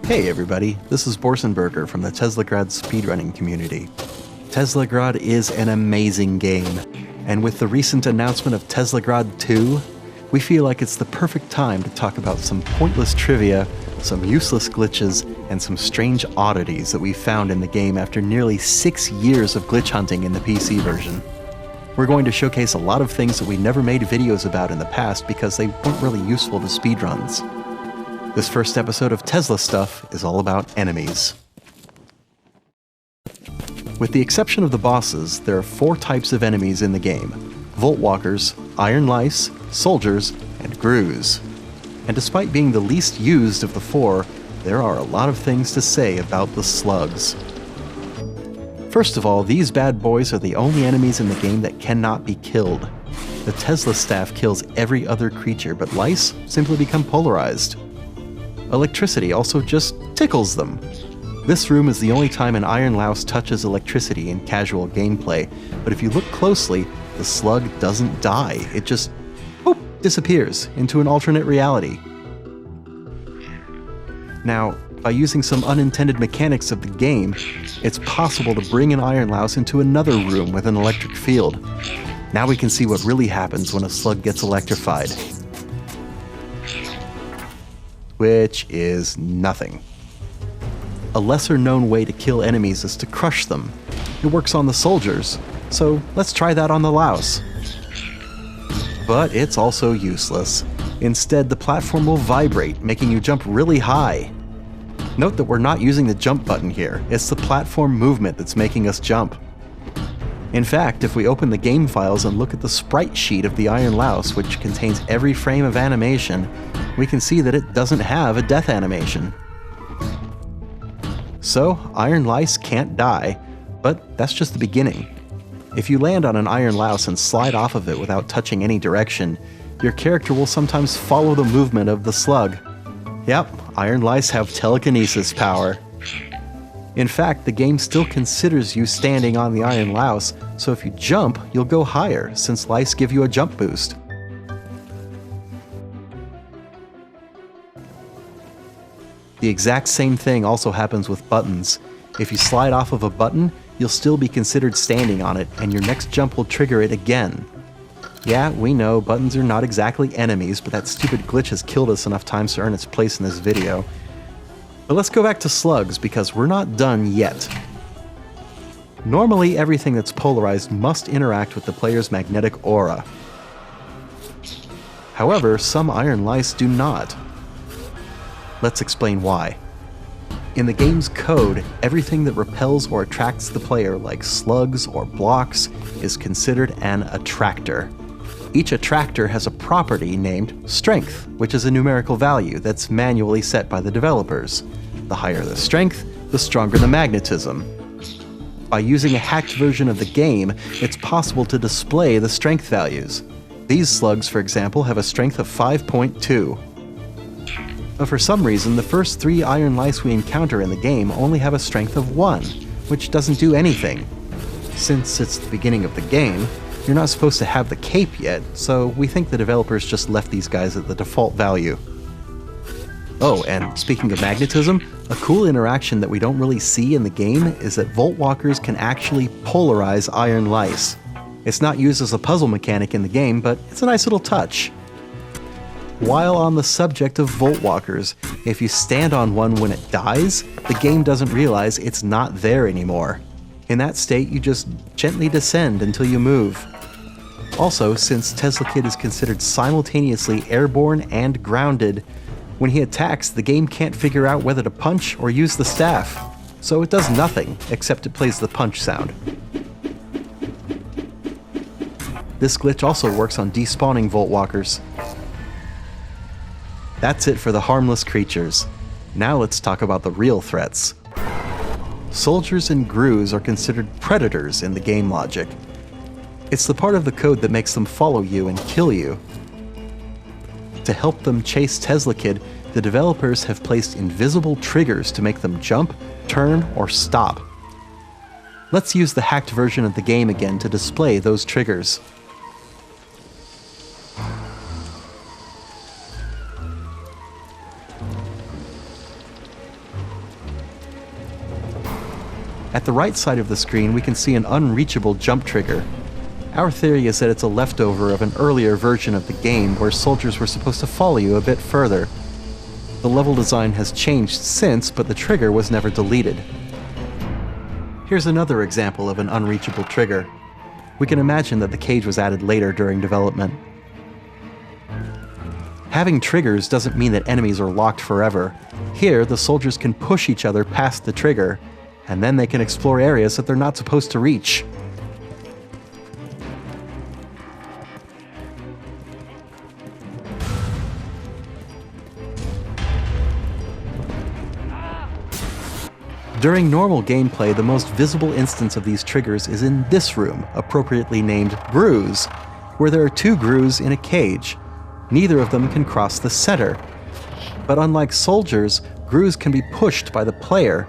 Hey everybody, this is Borsenberger from the Teslagrad Speedrunning Community. Teslagrad is an amazing game, and with the recent announcement of Teslagrad 2, we feel like it's the perfect time to talk about some pointless trivia, some useless glitches, and some strange oddities that we found in the game after nearly 6 years of glitch hunting in the PC version. We're going to showcase a lot of things that we never made videos about in the past because they weren't really useful to speedruns. This first episode of Teslastuff is all about enemies. With the exception of the bosses, there are 4 types of enemies in the game: Voltwalkers, Ironlice, Soldiers, and Grues. And despite being the least used of the 4, there are a lot of things to say about the slugs. First of all, these bad boys are the only enemies in the game that cannot be killed. The Teslastuff kills every other creature, but lice simply become polarized. Electricity also just tickles them. This room is the only time an Ironlice touches electricity in casual gameplay, but if you look closely, the slug doesn't die. It just disappears into an alternate reality. Now, by using some unintended mechanics of the game, it's possible to bring an Ironlice into another room with an electric field. Now we can see what really happens when a slug gets electrified. Which is nothing. A lesser-known way to kill enemies is to crush them. It works on the soldiers, so let's try that on the louse. But it's also useless. Instead, the platform will vibrate, making you jump really high. Note that we're not using the jump button here. It's the platform movement that's making us jump. In fact, if we open the game files and look at the sprite sheet of the Ironlice, which contains every frame of animation, we can see that it doesn't have a death animation. So, Ironlice can't die, but that's just the beginning. If you land on an Ironlice and slide off of it without touching any direction, your character will sometimes follow the movement of the slug. Yep, Ironlice have telekinesis power. In fact, the game still considers you standing on the Ironlice, so if you jump, you'll go higher, since lice give you a jump boost. The exact same thing also happens with buttons. If you slide off of a button, you'll still be considered standing on it, and your next jump will trigger it again. Yeah, we know, buttons are not exactly enemies, but that stupid glitch has killed us enough times to earn its place in this video. But let's go back to slugs, because we're not done yet. Normally, everything that's polarized must interact with the player's magnetic aura. However, some Ironlice do not. Let's explain why. In the game's code, everything that repels or attracts the player, like slugs or blocks, is considered an attractor. Each attractor has a property named strength, which is a numerical value that's manually set by the developers. The higher the strength, the stronger the magnetism. By using a hacked version of the game, it's possible to display the strength values. These slugs, for example, have a strength of 5.2. But for some reason, the first 3 Ironlice we encounter in the game only have a strength of 1, which doesn't do anything. Since it's the beginning of the game, you're not supposed to have the cape yet, so we think the developers just left these guys at the default value. Oh, and speaking of magnetism, a cool interaction that we don't really see in the game is that Voltwalkers can actually polarize Ironlice. It's not used as a puzzle mechanic in the game, but it's a nice little touch. While on the subject of Voltwalkers, if you stand on one when it dies, the game doesn't realize it's not there anymore. In that state, you just gently descend until you move. Also, since Teslakid is considered simultaneously airborne and grounded, when he attacks, the game can't figure out whether to punch or use the staff, so it does nothing, except it plays the punch sound. This glitch also works on despawning Voltwalkers. That's it for the harmless creatures. Now let's talk about the real threats. Soldiers and Grues are considered predators in the game logic. It's the part of the code that makes them follow you and kill you. To help them chase Teslakid, the developers have placed invisible triggers to make them jump, turn, or stop. Let's use the hacked version of the game again to display those triggers. At the right side of the screen, we can see an unreachable jump trigger. Our theory is that it's a leftover of an earlier version of the game where soldiers were supposed to follow you a bit further. The level design has changed since, but the trigger was never deleted. Here's another example of an unreachable trigger. We can imagine that the cage was added later during development. Having triggers doesn't mean that enemies are locked forever. Here, the soldiers can push each other past the trigger, and then they can explore areas that they're not supposed to reach. During normal gameplay, the most visible instance of these triggers is in this room, appropriately named Grues, where there are two Grues in a cage. Neither of them can cross the center. But unlike soldiers, Grues can be pushed by the player.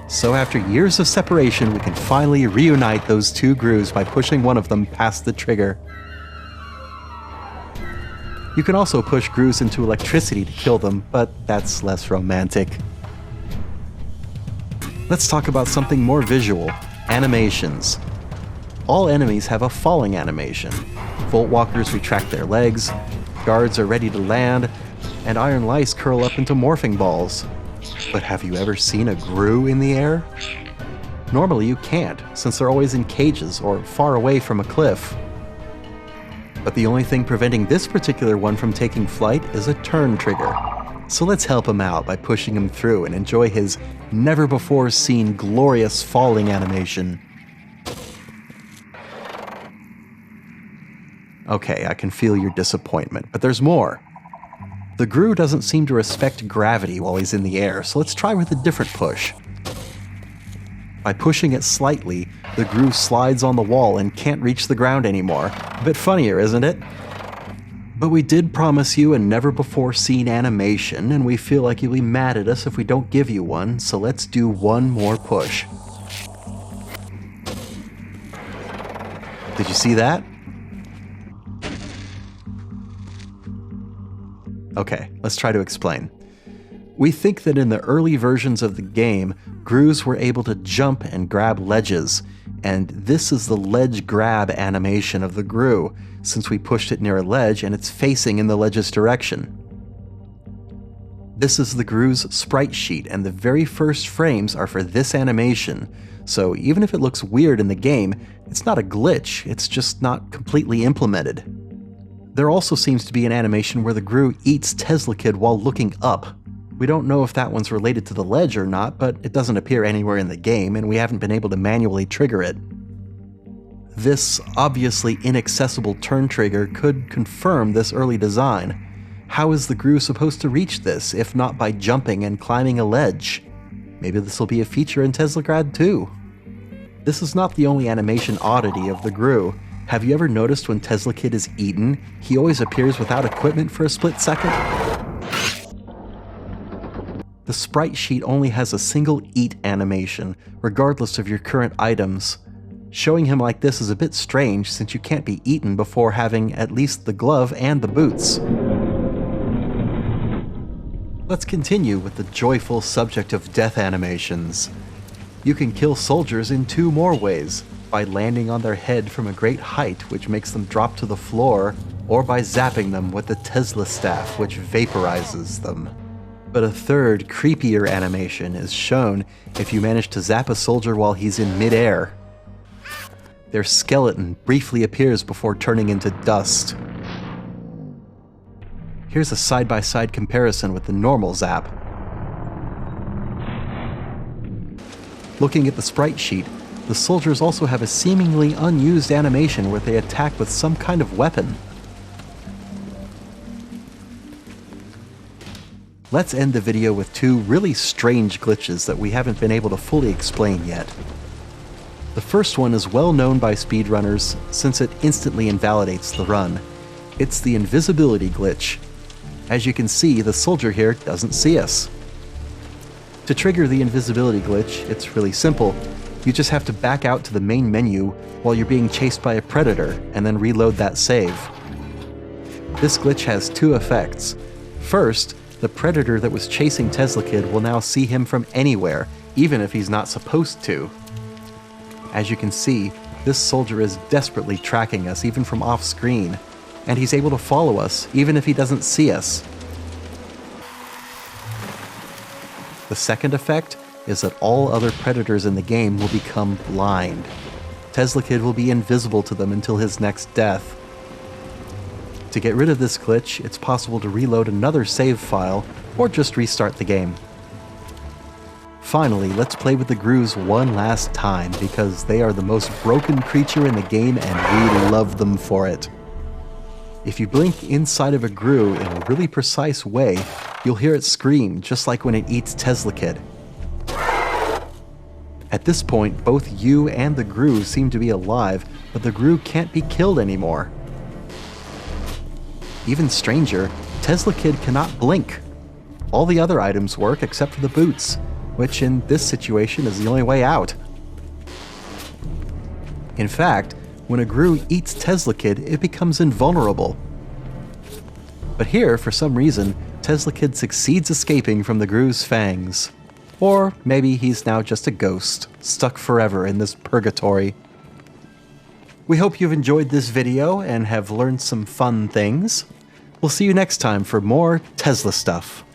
So after years of separation, we can finally reunite those two Grues by pushing one of them past the trigger. You can also push Grues into electricity to kill them, but that's less romantic. Let's talk about something more visual: animations. All enemies have a falling animation. Voltwalkers retract their legs, guards are ready to land, and Ironlice curl up into morphing balls. But have you ever seen a Grue in the air? Normally you can't, since they're always in cages or far away from a cliff. But the only thing preventing this particular one from taking flight is a turn trigger. So let's help him out by pushing him through and enjoy his never-before-seen glorious falling animation. Okay, I can feel your disappointment, but there's more. The Grue doesn't seem to respect gravity while he's in the air, so let's try with a different push. By pushing it slightly, the Grue slides on the wall and can't reach the ground anymore. A bit funnier, isn't it? But we did promise you a never-before-seen animation, and we feel like you'll be mad at us if we don't give you one, so let's do one more push. Did you see that? Okay, let's try to explain. We think that in the early versions of the game, Grues were able to jump and grab ledges, and this is the ledge grab animation of the Grue, since we pushed it near a ledge and it's facing in the ledge's direction. This is the Grue's sprite sheet, and the very first frames are for this animation, so even if it looks weird in the game, it's not a glitch, it's just not completely implemented. There also seems to be an animation where the Grue eats Teslakid while looking up. We don't know if that one's related to the ledge or not, but it doesn't appear anywhere in the game, and we haven't been able to manually trigger it. This obviously inaccessible turn trigger could confirm this early design. How is the Grue supposed to reach this, if not by jumping and climbing a ledge? Maybe this will be a feature in Teslagrad too. This is not the only animation oddity of the Grue. Have you ever noticed when Teslakid is eaten, he always appears without equipment for a split second? The sprite sheet only has a single eat animation, regardless of your current items. Showing him like this is a bit strange, since you can't be eaten before having at least the glove and the boots. Let's continue with the joyful subject of death animations. You can kill soldiers in two more ways: by landing on their head from a great height, which makes them drop to the floor, or by zapping them with the Teslastuff, which vaporizes them. But a third, creepier animation is shown if you manage to zap a soldier while he's in mid-air. Their skeleton briefly appears before turning into dust. Here's a side-by-side comparison with the normal zap. Looking at the sprite sheet, the soldiers also have a seemingly unused animation where they attack with some kind of weapon. Let's end the video with two really strange glitches that we haven't been able to fully explain yet. The first one is well known by speedrunners since it instantly invalidates the run. It's the invisibility glitch. As you can see, the soldier here doesn't see us. To trigger the invisibility glitch, it's really simple. You just have to back out to the main menu while you're being chased by a predator and then reload that save. This glitch has two effects. First, the predator that was chasing Teslakid will now see him from anywhere, even if he's not supposed to. As you can see, this soldier is desperately tracking us even from off-screen, and he's able to follow us even if he doesn't see us. The second effect is that all other predators in the game will become blind. Tesla Kid will be invisible to them until his next death. To get rid of this glitch, it's possible to reload another save file or just restart the game. Finally, let's play with the Grues one last time because they are the most broken creature in the game and we love them for it. If you blink inside of a Grue in a really precise way, you'll hear it scream just like when it eats Tesla Kid. At this point, both you and the Grue seem to be alive, but the Grue can't be killed anymore. Even stranger, Tesla Kid cannot blink. All the other items work except for the boots, which in this situation is the only way out. In fact, when a Grue eats Tesla Kid, it becomes invulnerable. But here, for some reason, Tesla Kid succeeds escaping from the Grue's fangs. Or maybe he's now just a ghost, stuck forever in this purgatory. We hope you've enjoyed this video and have learned some fun things. We'll see you next time for more Tesla stuff.